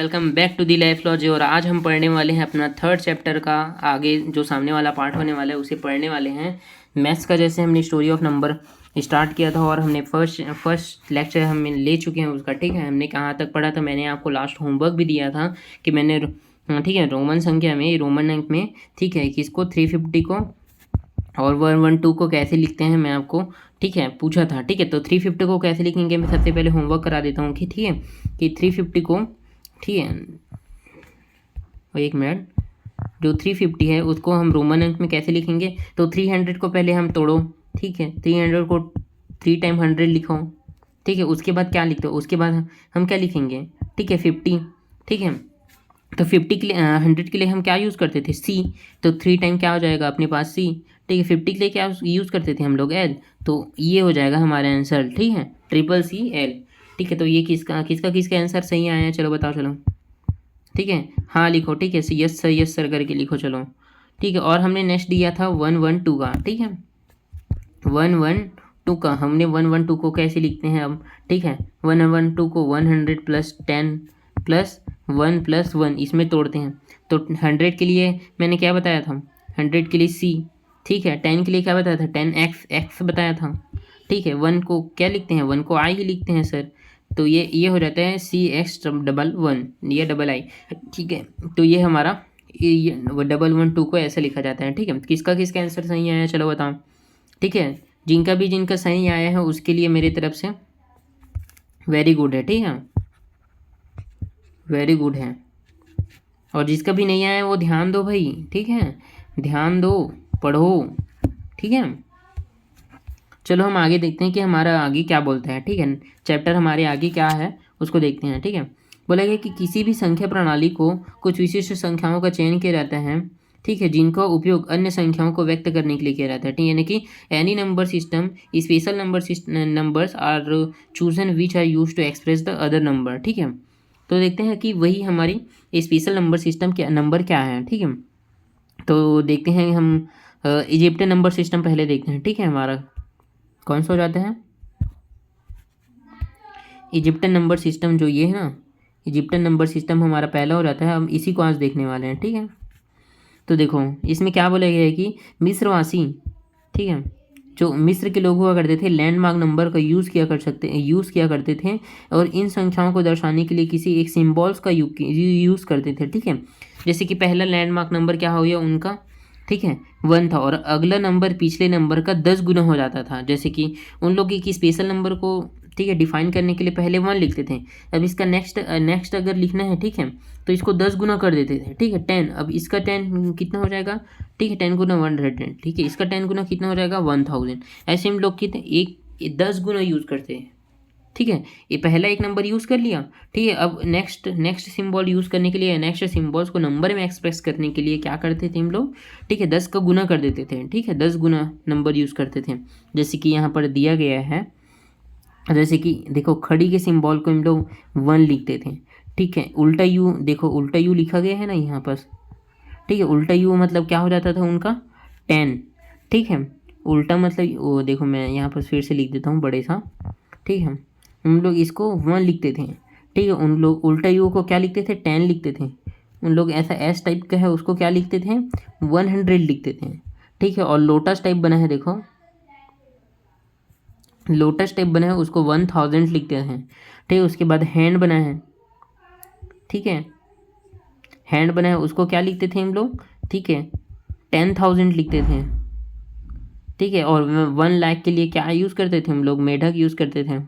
Welcome back to the Lifelogy. और आज हम पढ़ने वाले हैं अपना थर्ड चैप्टर का। आगे जो सामने वाला पार्ट होने वाला है उसे पढ़ने वाले हैं। मैथ्स का जैसे हमने स्टोरी ऑफ नंबर स्टार्ट किया था और हमने फर्स्ट लेक्चर हम ले चुके हैं उसका। ठीक है, हमने कहाँ तक पढ़ा था, मैंने आपको लास्ट होमवर्क भी दिया था कि मैंने ठीक है रोमन संख्या में, रोमन अंक में, ठीक है, किसको 350 को और 112 को कैसे लिखते हैं मैं आपको ठीक है पूछा था। ठीक है, तो 350 को कैसे लिखेंगे मैं सबसे पहले होमवर्क करा देता हूँ कि ठीक है कि 350 को, ठीक है, और एक मिनट, जो 350 है उसको हम रोमन अंक में कैसे लिखेंगे। तो 300 को पहले हम तोड़ो, ठीक है, 300 को 3 टाइम 100 लिखो, ठीक है, उसके बाद क्या लिखते हो, उसके बाद हम क्या लिखेंगे, ठीक है 50, ठीक है। तो 50 के लिए 100 के लिए हम क्या यूज़ करते थे, सी, तो 3 टाइम क्या हो जाएगा अपने पास सी, ठीक है। 50 के लिए क्या यूज़ करते थे हम लोग, एल, तो ये हो जाएगा हमारा आंसर, ठीक है, ट्रिपल सी एल, ठीक है। तो ये किसका किसका किसका आंसर सही आया है, चलो बताओ, चलो ठीक है, हाँ लिखो, ठीक है, यस सर यस सर करके लिखो, चलो ठीक है। और हमने नेक्स्ट दिया था 112 का, ठीक है, 112 का हमने 112 को कैसे लिखते हैं अब, ठीक है, 112 को 100 प्लस 10 प्लस 1 प्लस 1 इसमें तोड़ते हैं। तो 100 के लिए मैंने क्या बताया था, 100 के लिए सी, ठीक है, 10 के लिए क्या बताया था, 10x बताया था, ठीक है। 1 को क्या लिखते हैं, 1 को आई ही लिखते हैं सर, तो ये हो जाता है CX11, ये डबल आई, ठीक है। तो ये हमारा ये 112 को ऐसे लिखा जाता है, ठीक है। किसका किसका आंसर सही आया चलो बताओ, ठीक है। जिनका सही आया है उसके लिए मेरी तरफ से वेरी गुड है, ठीक है, वेरी गुड है। और जिसका भी नहीं आया है वो ध्यान दो भाई, ठीक है, ध्यान दो, पढ़ो, ठीक है। चलो हम आगे देखते हैं कि हमारा आगे क्या बोलता है, ठीक है, चैप्टर हमारे आगे क्या है उसको देखते हैं, ठीक है। बोला गया कि किसी भी संख्या प्रणाली को कुछ विशिष्ट संख्याओं का चयन किया जाता है, ठीक है, जिनका उपयोग अन्य संख्याओं को व्यक्त करने के लिए किया जाता है, ठीक है। यानी कि any number system special numbers are chosen which are use to express the other number, ठीक है। तो देखते हैं कि वही हमारी स्पेशल नंबर सिस्टम क्या नंबर क्या है, ठीक है। तो देखते हैं हम इजिप्टियन नंबर सिस्टम पहले देखते हैं, ठीक है। हमारा कौन सा हो जाता है, इजिप्टियन नंबर सिस्टम, जो ये है ना, इजिप्टियन नंबर सिस्टम हमारा पहला हो जाता है। हम इसी को आज देखने वाले हैं, ठीक है। तो देखो इसमें क्या बोला गया है कि मिस्रवासी, ठीक है, जो मिस्र के लोग हुआ करते थे लैंडमार्क नंबर का यूज़ किया करते थे और इन संख्याओं को दर्शाने के लिए किसी एक सिम्बॉल्स का यूज़ करते थे, ठीक है। जैसे कि पहला लैंडमार्क नंबर क्या हो गया उनका, ठीक है, 1 था, और अगला नंबर पिछले नंबर का 10 गुना हो जाता था। जैसे कि उन लोग की स्पेशल नंबर को, ठीक है, डिफाइन करने के लिए पहले 1 लिखते थे, अब इसका नेक्स्ट अगर लिखना है, ठीक है, तो इसको 10 गुना कर देते थे, ठीक है, 10, अब इसका 10 कितना हो जाएगा, ठीक है, 10 गुना 100, ठीक है, इसका 10 गुना कितना हो जाएगा 1000। ऐसे हम लोग कितने एक 10 गुना यूज़ करते हैं, ठीक है। ये पहला एक नंबर यूज़ कर लिया, ठीक है। अब नेक्स्ट सिंबल यूज़ करने के लिए, नेक्स्ट सिंबल्स को नंबर में एक्सप्रेस करने के लिए क्या करते थे हम लोग, ठीक है, 10 का गुना कर देते थे, ठीक है, 10 गुना नंबर यूज़ करते थे। जैसे कि यहाँ पर दिया गया है, जैसे कि देखो खड़ी के सिंबल को हम लोग 1 लिखते थे, ठीक है। उल्टा यू, देखो उल्टा यू लिखा गया है ना यहाँ पर, ठीक है, उल्टा यू मतलब क्या हो जाता था उनका 10, ठीक है। उल्टा मतलब वो देखो मैं यहाँ पर फिर से लिख देता हूँ बड़े सा, ठीक है। उन लोग इसको 1 लिखते थे, ठीक है, उन लोग उल्टा यू को क्या लिखते थे 10 लिखते थे। उन लोग ऐसा एस टाइप का है उसको क्या लिखते थे 100 लिखते थे, ठीक है। और लोटस टाइप बना है, देखो लोटस टाइप बना है उसको 1000 लिखते हैं, ठीक है। उसके बाद हैंड बना है, ठीक है, हैंड बना है उसको क्या लिखते थे हम लोग, ठीक है, 10,000 लिखते थे, ठीक है। और 1 लाख के लिए क्या यूज़ करते थे हम लोग, मेढक यूज़ करते थे,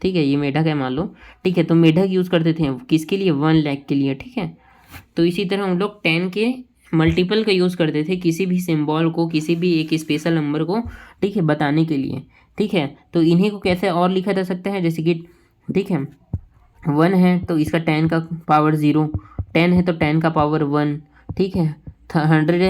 ठीक है, ये मेढक है मान लो, ठीक है। तो मेढक यूज़ करते थे किसके लिए, 1 लाख के लिए, ठीक है। तो इसी तरह हम लोग 10 के मल्टीपल का यूज़ करते थे किसी भी सिंबल को, किसी भी एक स्पेशल नंबर को, ठीक है, बताने के लिए, ठीक है। तो इन्हीं को कैसे और लिखा जा सकता है, जैसे कि, ठीक है, 1 है तो इसका 10 का पावर 0, 10 है तो 10 का पावर 1, ठीक है। 100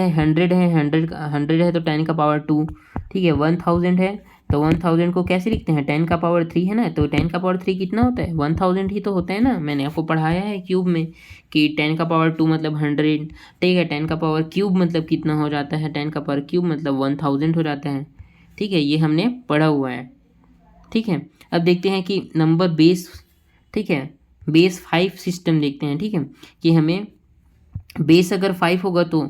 है तो 10 का पावर 2, ठीक है। 1000 है तो 1000 को कैसे लिखते हैं, 10 का पावर 3 है ना, तो 10 का पावर 3 कितना होता है 1000 ही तो होता है ना, मैंने आपको पढ़ाया है क्यूब में कि 10 का पावर 2 मतलब 100, ठीक है। 10 का पावर क्यूब मतलब कितना हो जाता है, 10 का पावर क्यूब मतलब 1000 हो जाता है, ठीक है, ये हमने पढ़ा हुआ है, ठीक है। अब देखते हैं कि नंबर बेस ठीक है, बेस 5 सिस्टम देखते हैं। ठीक है, कि हमें बेस अगर 5 होगा तो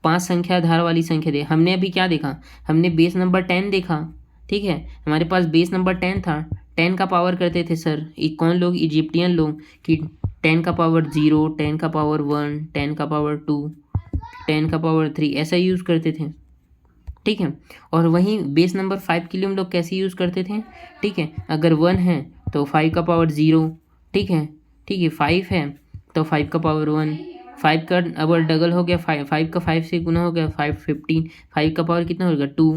5 संख्या आधार वाली संख्या दे। हमने अभी क्या देखा, हमने बेस नंबर 10 देखा। ठीक है, हमारे पास बेस नंबर 10 था, 10 का पावर करते थे सर कौन लोग, इजिप्टियन लोग, कि 10 का पावर 0, 10 का पावर 1, 10 का पावर 2, 10 का पावर 3 ऐसा यूज़ करते थे। ठीक है, और वहीं बेस नंबर 5 के लिए हम लोग कैसे यूज़ करते थे। ठीक है, अगर 1 है तो 5 का पावर 0। ठीक है, 5 है तो 5 का पावर 1, 5 का अगर डबल हो गया 5 का 5 से गुना हो गया 5 15, 5 का पावर कितना हो गया 2।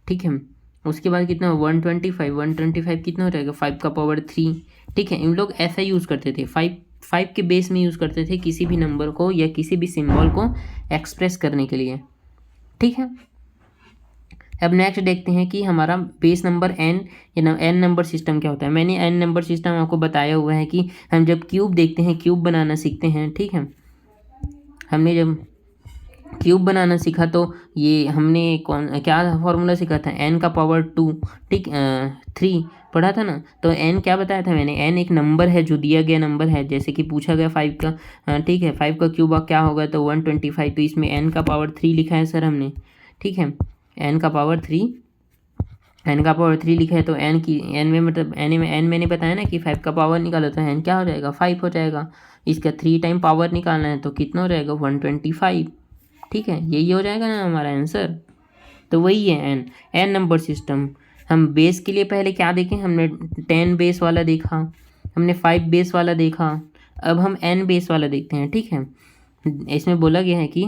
ठीक है, उसके बाद कितना 125 कितना हो जाएगा 5 का पावर 3। ठीक है, इन लोग ऐसा यूज़ करते थे, 5 के बेस में यूज़ करते थे किसी भी नंबर को या किसी भी सिंबल को एक्सप्रेस करने के लिए। ठीक है, अब नेक्स्ट देखते हैं कि हमारा बेस नंबर n या n नंबर सिस्टम क्या होता है। मैंने n नंबर सिस्टम आपको बताया हुआ है कि हम जब क्यूब देखते हैं, क्यूब बनाना सीखते हैं। ठीक है, हमने जब क्यूब बनाना सीखा तो ये हमने क्या फॉर्मूला सीखा था, n का पावर 2। ठीक 3 पढ़ा था ना। तो n क्या बताया था मैंने, n एक नंबर है जो दिया गया नंबर है, जैसे कि पूछा गया 5 का। ठीक है, 5 का क्यूब क्या होगा तो 125, तो इसमें n का पावर 3 लिखा है सर हमने। ठीक है, n का पावर 3 लिखा है तो n में मतलब n मैंने बताया ना कि 5 का पावर निकालो तो n क्या हो जाएगा 5 हो जाएगा। इसका 3 टाइम पावर निकालना है तो कितना हो जाएगा 125। ठीक है, यही हो जाएगा ना हमारा आंसर। तो वही है n नंबर सिस्टम। हम बेस के लिए पहले क्या देखें, हमने 10 बेस वाला देखा, हमने 5 बेस वाला देखा, अब हम n बेस वाला देखते हैं। ठीक है, इसमें बोला गया है कि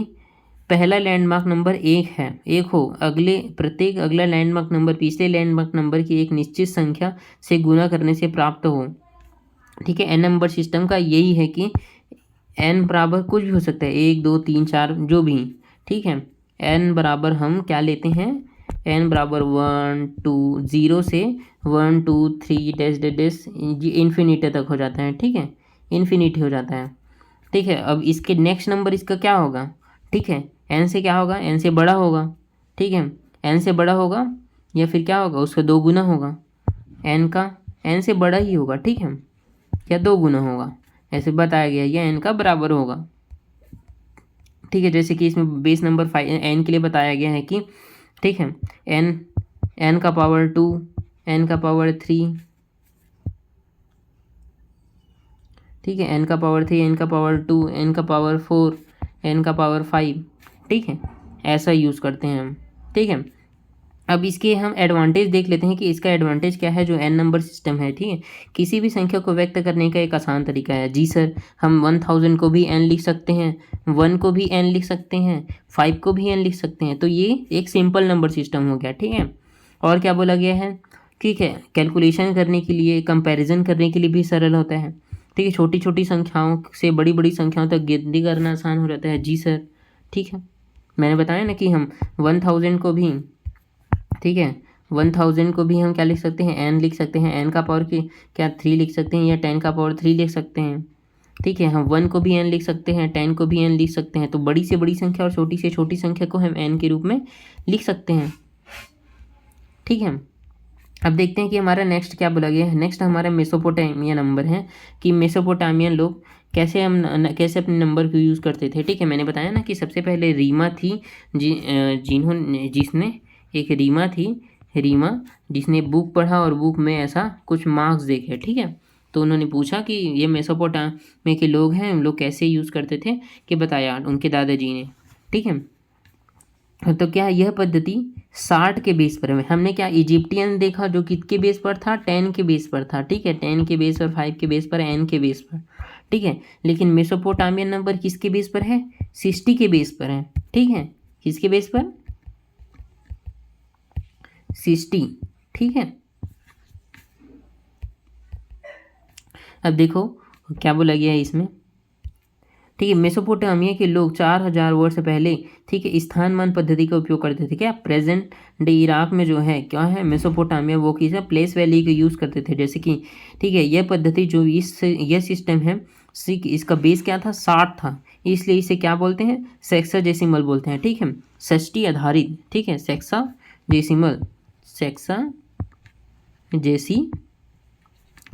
पहला लैंडमार्क नंबर 1 हो, प्रत्येक अगला लैंडमार्क नंबर पिछले लैंडमार्क नंबर की एक निश्चित संख्या से गुना करने से प्राप्त हो। ठीक है, n नंबर सिस्टम का यही है कि n बराबर कुछ भी हो सकता है, 1 2 3 4 जो भी। ठीक है, n बराबर हम क्या लेते हैं, n बराबर 1 2 0 से 1 2 3 डैश डैश डैश इन्फिनिटी तक हो जाता है। ठीक है, इन्फिनिटी हो जाता है। ठीक है, अब इसके नेक्स्ट नंबर इसका क्या होगा। ठीक है, n से क्या होगा, n से बड़ा होगा। ठीक है, n से बड़ा होगा या फिर क्या होगा, उसका 2 गुना होगा। n से बड़ा ही होगा। ठीक है, या 2 गुना होगा, ऐसे बताया गया, या n का बराबर होगा। ठीक है, जैसे कि इसमें बेस नंबर 5 n के लिए बताया गया है कि ठीक है n का पावर 2, n का पावर 3। ठीक है, n का पावर 3, n का पावर 2, n का पावर 4, n का पावर 5। ठीक है, ऐसा यूज़ करते हैं हम। ठीक है, अब इसके हम एडवांटेज देख लेते हैं कि इसका एडवांटेज क्या है जो n नंबर सिस्टम है। ठीक है, किसी भी संख्या को व्यक्त करने का एक आसान तरीका है। जी सर, हम 1000 को भी n लिख सकते हैं, 1 को भी n लिख सकते हैं, 5 को भी n लिख सकते हैं। तो ये एक सिंपल नंबर सिस्टम हो गया। ठीक है, और क्या बोला गया है, ठीक है, कैलकुलेशन करने के लिए, कंपैरिजन करने के लिए भी सरल होता है। ठीक है, छोटी छोटी संख्याओं से बड़ी बड़ी संख्याओं तक गिनती करना आसान हो जाता है। जी सर, ठीक है, मैंने बताया ना कि हम 1000 को भी, ठीक है, 1000 को भी हम क्या लिख सकते हैं, n लिख सकते हैं, n का पावर की क्या 3 लिख सकते हैं, या 10 का पावर 3 लिख सकते हैं। ठीक है, हम 1 को भी n लिख सकते हैं, 10 को भी n लिख सकते हैं। तो बड़ी से बड़ी संख्या और छोटी से छोटी संख्या को हम n के रूप में लिख सकते हैं। ठीक है, अब देखते हैं कि हमारा नेक्स्ट क्या बोला गया है। नेक्स्ट हमारा मेसोपोटामिया नंबर है कि मेसोपोटामियन लोग कैसे अपने नंबर को यूज़ करते थे। ठीक है, मैंने बताया ना कि सबसे पहले रीमा थी, जिसने एक रीमा जिसने बुक पढ़ा और बुक में ऐसा कुछ मार्क्स देखे। ठीक है, तो उन्होंने पूछा कि ये मेसोपोटामिया के लोग हैं, लोग कैसे यूज़ करते थे, कि बताया उनके दादाजी ने। ठीक है, तो क्या यह पद्धति 60 के बेस पर है। हमने क्या इजिप्टियन देखा जो किसके बेस पर था, 10 के बेस पर था। ठीक है, 10 के बेस पर, 5 के बेस पर, n के बेस पर। ठीक है, लेकिन मेसोपोटामियन नंबर किसके बेस पर है, 60 के बेस पर है। ठीक है, किसके बेस पर, 60। ठीक है, अब देखो क्या बोला गया है इसमें। ठीक है, मेसोपोटामिया के लोग 4000 वर्ष पहले, ठीक है, स्थानमान पद्धति का उपयोग करते थे। क्या प्रेजेंट डे इराक में जो है क्या है मेसोपोटामिया, वो किस प्लेस वैली का यूज़ करते थे। जैसे कि ठीक है, यह पद्धति जो यह सिस्टम है, इसका बेस क्या था, 60 था, इसलिए इसे क्या बोलते हैं, सेक्साडेसिमल बोलते हैं। ठीक है, षष्ठी आधारित। ठीक है, सेक्साडेसिमल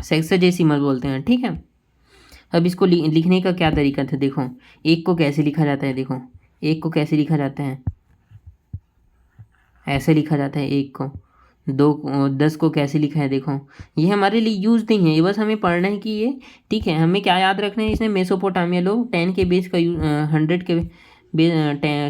सेक्साडेसिमल बोलते हैं, ठीक है। अब इसको लिखने का क्या तरीका था, देखो एक को कैसे लिखा जाता है, देखो एक को कैसे लिखा जाता है, ऐसे लिखा जाता है एक को। 10 को कैसे लिखा है, देखो ये हमारे लिए यूज नहीं है, ये बस हमें पढ़ना है कि ये, ठीक है। हमें क्या याद रखना है, इसमें मेसोपोटामिया लोग 10 के बेस का 100 के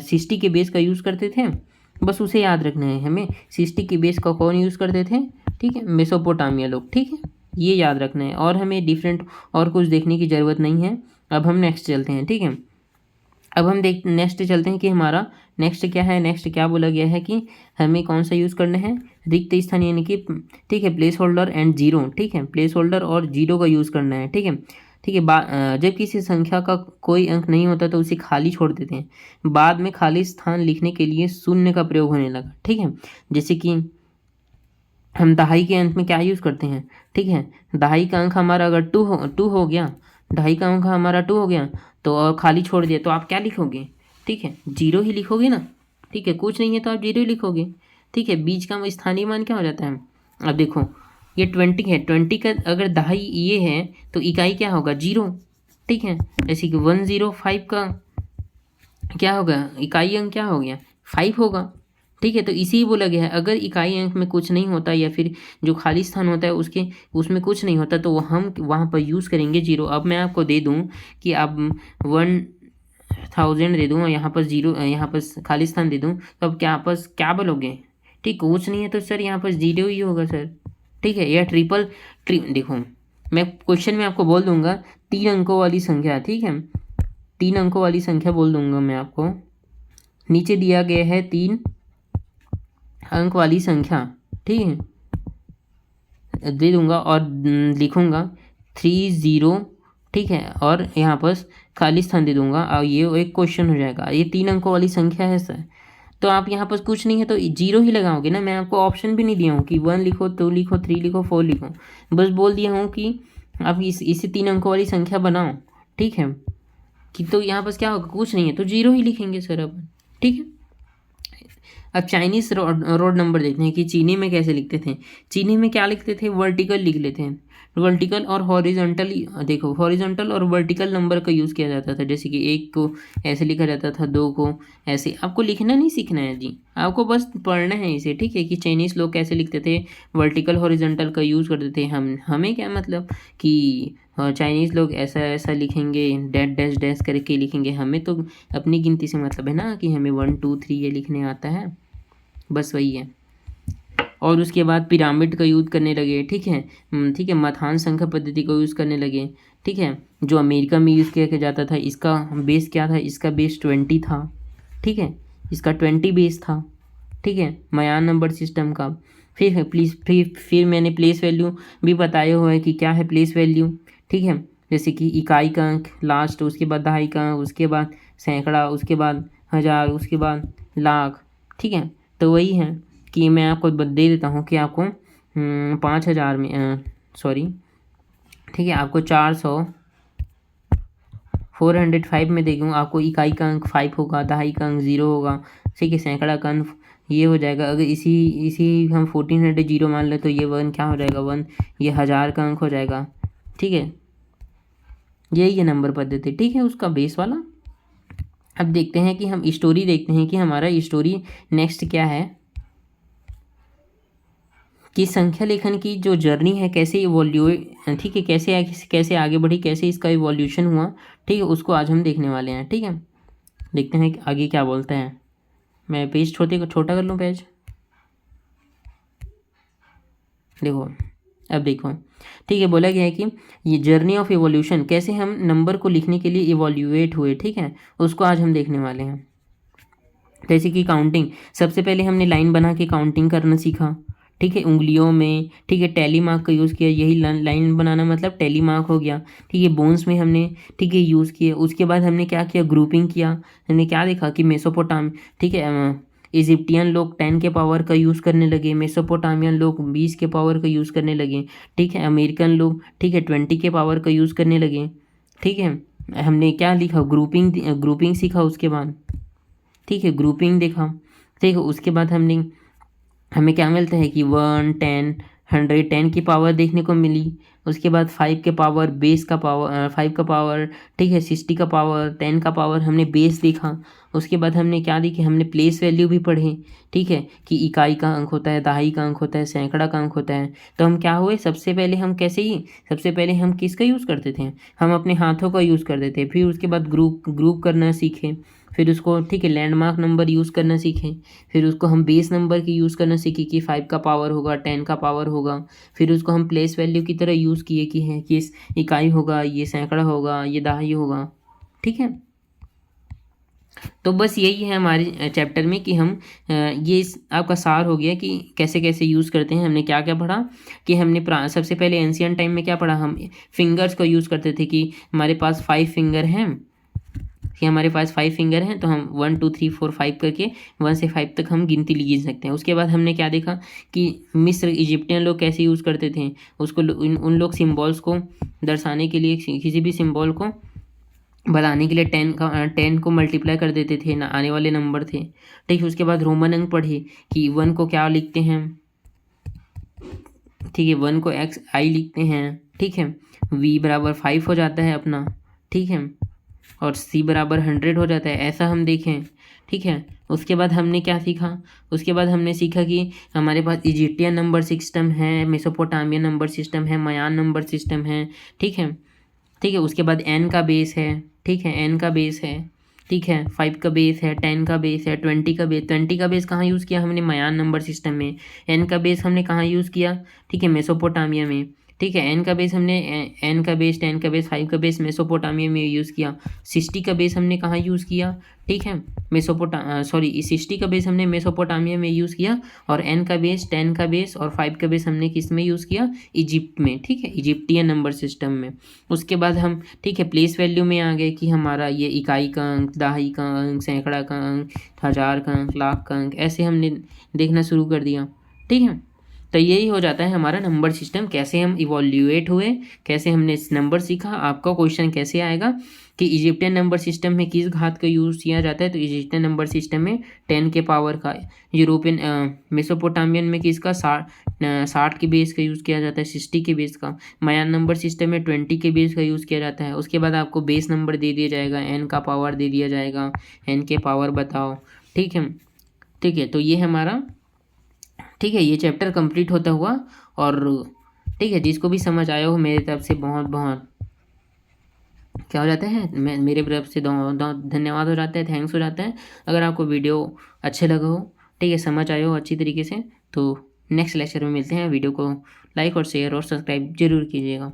60 के बेस का यूज़ करते थे, बस उसे याद रखना है हमें। 60 के बेस का कौन यूज़ करते थे, ठीक है, मेसोपोटामिया लोग, ठीक है, ये याद रखना है। और हमें डिफरेंट और कुछ देखने की ज़रूरत नहीं है। अब हम नेक्स्ट चलते हैं, ठीक है। अब हम नेक्स्ट चलते हैं कि हमारा नेक्स्ट क्या है। नेक्स्ट क्या बोला गया है कि हमें कौन सा यूज़ करना है, रिक्त स्थान यानी कि, ठीक है, प्लेस होल्डर एंड जीरो, ठीक है, प्लेस होल्डर और जीरो का यूज़ करना है, ठीक है, ठीक है। जब किसी संख्या का कोई अंक नहीं होता तो उसे खाली छोड़ देते हैं। बाद में खाली स्थान लिखने के लिए शून्य का प्रयोग होने लगा, ठीक है। जैसे कि हम दहाई के अंक में क्या यूज़ करते हैं, ठीक है, दहाई का अंक हमारा अगर टू हो गया, ढाई का अंक हमारा 2 हो गया, तो और खाली छोड़ दिया तो आप क्या लिखोगे, ठीक है, जीरो ही लिखोगे ना, ठीक है, कुछ नहीं है तो आप जीरो ही लिखोगे, ठीक है। बीच का स्थानीय मान क्या हो जाता है। अब देखो ये 20 है, 20 का अगर दहाई ये है तो इकाई क्या होगा, जीरो, ठीक है। जैसे कि 105 का क्या होगा, इकाई अंक क्या हो गया, 5 होगा, ठीक है। तो इसी बोला गया है, अगर इकाई अंक में कुछ नहीं होता या फिर जो खाली स्थान होता है उसमें कुछ नहीं होता तो हम वहाँ पर यूज़ करेंगे जीरो। अब मैं आपको दे दूँ कि आप 1000 दे दूँ और यहाँ पर जीरो, यहाँ पर खाली स्थान दे दूँ, तो अब क्या बोलोगे, ठीक, कुछ नहीं है तो सर यहाँ पर जीरो ही होगा सर, ठीक है। या देखो मैं क्वेश्चन में आपको बोल दूंगा 3 अंकों वाली संख्या, ठीक है, 3 अंकों वाली संख्या बोल दूंगा मैं आपको। नीचे दिया गया है 3 अंक वाली संख्या, ठीक है, दे दूंगा और लिखूंगा 30, ठीक है, और यहाँ पर खाली स्थान दे दूंगा और ये एक क्वेश्चन हो जाएगा। ये 3 अंकों वाली संख्या है सर, तो आप यहाँ पर कुछ नहीं है तो जीरो ही लगाओगे ना। मैं आपको ऑप्शन भी नहीं दिया हूँ कि 1 लिखो, 2 लिखो, 3 लिखो, 4 लिखो, बस बोल दिया हूँ कि आप इसे 3 अंकों वाली संख्या बनाओ, ठीक है। कि तो यहाँ पर क्या होगा, कुछ नहीं है तो जीरो ही लिखेंगे सर अब, ठीक है। अब चाइनीज़ रोड नंबर देखते हैं कि चीनी में कैसे लिखते थे। चीनी में क्या लिखते थे, वर्टिकल लिख लेते हैं, वर्टिकल और हॉरिजॉन्टल। देखो हॉरिजॉन्टल और वर्टिकल नंबर का यूज़ किया जाता था, जैसे कि 1 को ऐसे लिखा जाता था, 2 को ऐसे। आपको लिखना नहीं सीखना है जी, आपको बस पढ़ना है इसे, ठीक है, कि चाइनीज़ लोग कैसे लिखते थे, वर्टिकल हॉरिजॉन्टल का यूज़ करते थे। हमें क्या मतलब कि चाइनीज़ लोग ऐसा ऐसा लिखेंगे, डैश डैश डैश करके लिखेंगे, हमें तो अपनी गिनती से मतलब है ना कि हमें 1 2 3 ये लिखने आता है, बस वही है। और उसके बाद पिरामिड का यूज़ करने लगे, ठीक है, ठीक है, मथान संख्या पद्धति का यूज़ करने लगे, ठीक है, जो अमेरिका में यूज़ किया जाता था। इसका बेस क्या था, इसका बेस 20 था, ठीक है, इसका 20 बेस था, ठीक है, मायान नंबर सिस्टम का। फिर है फिर मैंने प्लेस वैल्यू भी बताया हुआ है कि क्या है प्लेस वैल्यू, ठीक है, जैसे कि इकाई का अंक लास्ट, उसके बाद दहाई का अंक, उसके बाद सैकड़ा, उसके बाद हज़ार, उसके बाद लाख, ठीक है। तो वही है कि मैं आपको दे देता हूँ कि आपको 5000 में सॉरी, ठीक है, आपको 405 में देखूँ, आपको इकाई का अंक 5 होगा, दहाई का अंक 0 होगा, ठीक है, सैकड़ा का अंक ये हो जाएगा। अगर इसी हम 1400 जीरो मान ले तो ये 1 क्या हो जाएगा, 1 ये 1000 का अंक हो जाएगा, ठीक है। यही है नंबर पद्धति, ठीक है, उसका बेस वाला। अब देखते हैं कि हम स्टोरी देखते हैं कि हमारा स्टोरी नेक्स्ट क्या है, कि संख्या लेखन की जो जर्नी है कैसे इवोल्यूट, ठीक है, कैसे आगे बढ़ी, कैसे इसका इवोल्यूशन हुआ, ठीक है, उसको आज हम देखने वाले हैं, ठीक है। देखते हैं कि आगे क्या बोलते हैं। मैं पेज छोटा कर लूँ पेज, देखो अब देखो, ठीक है, बोला गया है कि ये जर्नी ऑफ इवोल्यूशन, कैसे हम नंबर को लिखने के लिए इवोल्यूएट हुए, ठीक है, उसको आज हम देखने वाले हैं। जैसे कि काउंटिंग, सबसे पहले हमने लाइन बना के काउंटिंग करना सीखा, ठीक है, उंगलियों में, ठीक है, टैली मार्क का यूज़ किया, यही लाइन बनाना मतलब टैली मार्क हो गया, ठीक है। बोन्स में हमने, ठीक है, यूज़ किया। उसके बाद हमने क्या किया, ग्रुपिंग किया। हमने क्या देखा कि मेसोपोटाम, ठीक है, इजिप्टियन लोग 10 के पावर का यूज़ करने लगे, मेसोपोटामियन लोग 20 के पावर का यूज़ करने लगे, ठीक है, अमेरिकन लोग, ठीक है, 20 के पावर का यूज़ करने लगे, ठीक है। हमने क्या लिखा, ग्रुपिंग सीखा उसके बाद, ठीक है, ग्रुपिंग देखा, ठीक है। उसके बाद हमें क्या मिलता है कि 1 10 100 10 की पावर देखने को मिली, उसके बाद 5 के पावर, बेस का पावर, 5 का पावर, ठीक है, 60 का पावर, 10 का पावर, हमने बेस देखा। उसके बाद हमने क्या देखी, हमने प्लेस वैल्यू भी पढ़े, ठीक है, कि इकाई का अंक होता है, दहाई का अंक होता है, सैकड़ा का अंक होता है। तो हम क्या हुए, सबसे पहले हम कैसे ही, सबसे पहले हम किसका यूज़ करते थे, हम अपने हाथों का यूज़ करते थे। फिर उसके बाद ग्रुप करना सीखे, फिर उसको, ठीक है, लैंडमार्क नंबर यूज़ करना सीखें। फिर उसको हम बेस नंबर की यूज़ करना सीखे कि 5 का पावर होगा, 10 का पावर होगा। फिर उसको हम प्लेस वैल्यू की तरह यूज़ किए कि हैं कि इस इकाई होगा, ये सैकड़ा होगा, ये दहाई होगा, ठीक है। तो बस यही है हमारे चैप्टर में कि हम आपका सार हो गया कि कैसे कैसे यूज़ करते हैं। हमने क्या क्या पढ़ा कि हमने सबसे पहले एंशियंट टाइम में क्या पढ़ा, हम फिंगर्स को यूज़ करते थे कि हमारे पास 5 फिंगर हैं, कि हमारे पास 5 फिंगर हैं, तो हम 1 2 3 4 5 करके 1 से 5 तक हम गिनती गिन सकते हैं। उसके बाद हमने क्या देखा कि मिस्र इजिप्टियन लोग कैसे यूज़ करते थे उसको, उन लोग सिम्बॉल्स को दर्शाने के लिए किसी भी सिम्बॉल को बताने के लिए 10 को मल्टीप्लाई कर देते थे ना, आने वाले नंबर थे, ठीक है। उसके बाद रोमन अंक पढ़े कि 1 को क्या लिखते हैं, ठीक है, 1 को XI लिखते हैं, ठीक है। V बराबर 5 हो जाता है अपना, ठीक है, और C बराबर 100 हो जाता है, ऐसा हम देखें, ठीक है। उसके बाद हमने क्या सीखा, उसके बाद हमने सीखा कि हमारे पास इजिप्टियन नंबर सिस्टम है, मेसोपोटामियन नंबर सिस्टम है, मायान नंबर सिस्टम है, ठीक है, ठीक है। उसके बाद n का बेस है, ठीक है, n का बेस है, ठीक है, 5 का बेस है, 10 का बेस है, 20 का बेस। 20 का बेस कहाँ यूज़ किया हमने, मायान नंबर सिस्टम में। n का बेस हमने कहाँ यूज़ किया, ठीक है, मेसोपोटामिया में, ठीक है। n का बेस हमने, n का बेस, 10 का बेस, 5 का बेस मेसोपोटामिया में यूज़ किया। 60 का बेस हमने कहाँ यूज़ किया, ठीक है, 60 का बेस हमने मेसोपोटामिया में यूज़ किया, और n का बेस, 10 का बेस और 5 का बेस हमने किस में यूज़ किया, इजिप्ट में, ठीक है, इजिप्टियन नंबर सिस्टम में। उसके बाद हम, ठीक है, प्लेस वैल्यू में आ गए कि हमारा ये इकाई का अंक, दहाई का अंक, सैकड़ा का अंक, हज़ार का अंक, लाख का अंक, ऐसे हमने देखना शुरू कर दिया, ठीक है। तो यही हो जाता है हमारा नंबर सिस्टम, कैसे हम इवोल्यूएट हुए, कैसे हमने नंबर सीखा। आपका क्वेश्चन कैसे आएगा कि इजिप्टियन नंबर सिस्टम में किस घात का यूज़ किया जाता है, तो इजिप्टियन नंबर सिस्टम में 10 के पावर का, यूरोपियन मेसोपोटामियन में किसका 60 के बेस का यूज़ किया जाता है, 60 के बेस का। मायान नंबर सिस्टम में 20 के बेस का यूज़ किया जाता है। उसके बाद आपको बेस नंबर दे दिया जाएगा, n का पावर दे दिया जाएगा, n के पावर बताओ, ठीक है, ठीक है। तो ये हमारा, ठीक है, ये चैप्टर कंप्लीट होता हुआ, और ठीक है, जिसको भी समझ आया हो मेरी तरफ से बहुत बहुत क्या हो जाता है, मैं मेरे तरफ से धन्यवाद हो जाता है, थैंक्स हो जाता है। अगर आपको वीडियो अच्छे लगा हो, ठीक है, समझ आए हो अच्छी तरीके से, तो नेक्स्ट लेक्चर में मिलते हैं। वीडियो को लाइक और शेयर और सब्सक्राइब जरूर कीजिएगा।